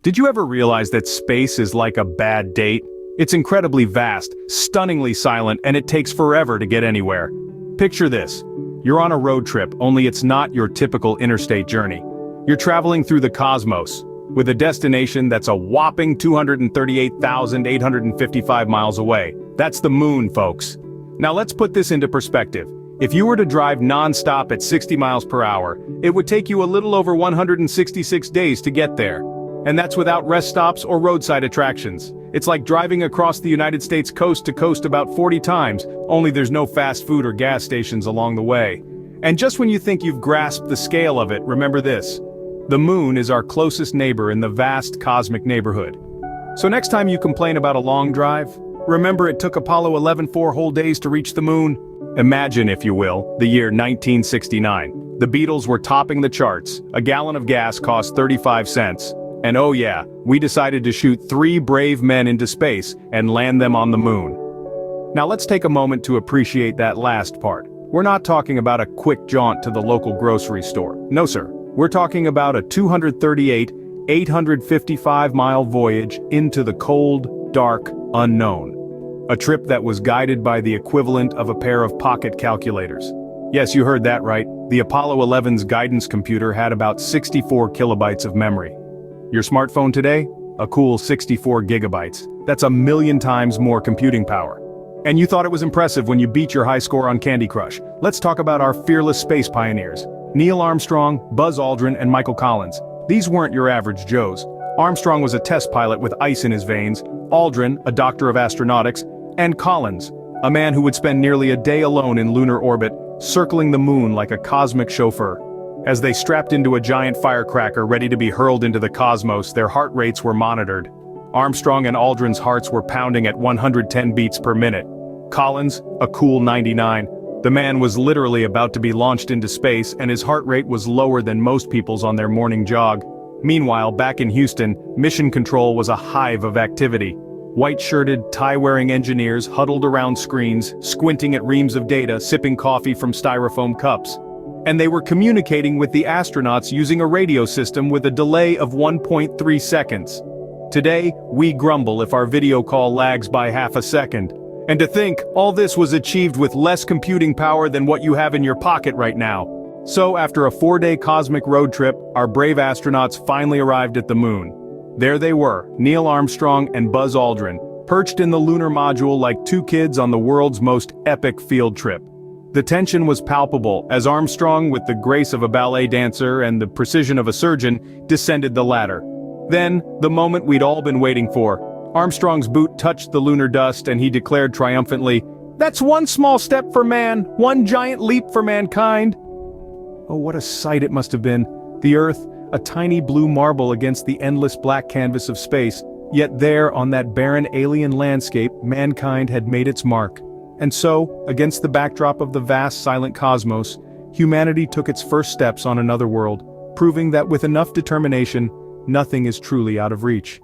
Did you ever realize that space is like a bad date? It's incredibly vast, stunningly silent, and it takes forever to get anywhere. Picture this. You're on a road trip, only it's not your typical interstate journey. You're traveling through the cosmos, with a destination that's a whopping 238,855 miles away. That's the moon, folks. Now let's put this into perspective. If you were to drive non-stop at 60 miles per hour, it would take you a little over 166 days to get there. And that's without rest stops or roadside attractions. It's like driving across the United States coast to coast about 40 times, only there's no fast food or gas stations along the way. And just when you think you've grasped the scale of it, remember this. The moon is our closest neighbor in the vast cosmic neighborhood. So next time you complain about a long drive, remember it took Apollo 11 4 whole days to reach the moon? Imagine, if you will, the year 1969. The Beatles were topping the charts. A gallon of gas cost 35 cents. And oh yeah, we decided to shoot 3 brave men into space and land them on the moon. Now let's take a moment to appreciate that last part. We're not talking about a quick jaunt to the local grocery store. No sir, we're talking about a 238, 855-mile voyage into the cold, dark, unknown. A trip that was guided by the equivalent of a pair of pocket calculators. Yes, you heard that right. The Apollo 11's guidance computer had about 64 kilobytes of memory. Your smartphone today? A cool 64 gigabytes. That's 1,000,000 times more computing power. And you thought it was impressive when you beat your high score on Candy Crush. Let's talk about our fearless space pioneers. Neil Armstrong, Buzz Aldrin, and Michael Collins. These weren't your average Joes. Armstrong was a test pilot with ice in his veins, Aldrin, a doctor of astronautics, and Collins, a man who would spend nearly a day alone in lunar orbit, circling the moon like a cosmic chauffeur. As they strapped into a giant firecracker ready to be hurled into the cosmos, their heart rates were monitored. Armstrong and Aldrin's hearts were pounding at 110 beats per minute. Collins, a cool 99. The man was literally about to be launched into space, and his heart rate was lower than most people's on their morning jog. Meanwhile, back in Houston, Mission Control was a hive of activity. White-shirted, tie-wearing engineers huddled around screens, squinting at reams of data, sipping coffee from styrofoam cups. And they were communicating with the astronauts using a radio system with a delay of 1.3 seconds. Today, we grumble if our video call lags by half a second. And to think, all this was achieved with less computing power than what you have in your pocket right now. So after a 4-day cosmic road trip, our brave astronauts finally arrived at the moon. There they were, Neil Armstrong and Buzz Aldrin, perched in the lunar module like 2 kids on the world's most epic field trip. The tension was palpable as Armstrong, with the grace of a ballet dancer and the precision of a surgeon, descended the ladder. Then, the moment we'd all been waiting for. Armstrong's boot touched the lunar dust and he declared triumphantly, "That's one small step for man, one giant leap for mankind." Oh, what a sight it must have been. The Earth, a tiny blue marble against the endless black canvas of space, yet there on that barren alien landscape, mankind had made its mark. And so, against the backdrop of the vast silent cosmos, humanity took its first steps on another world, proving that with enough determination, nothing is truly out of reach.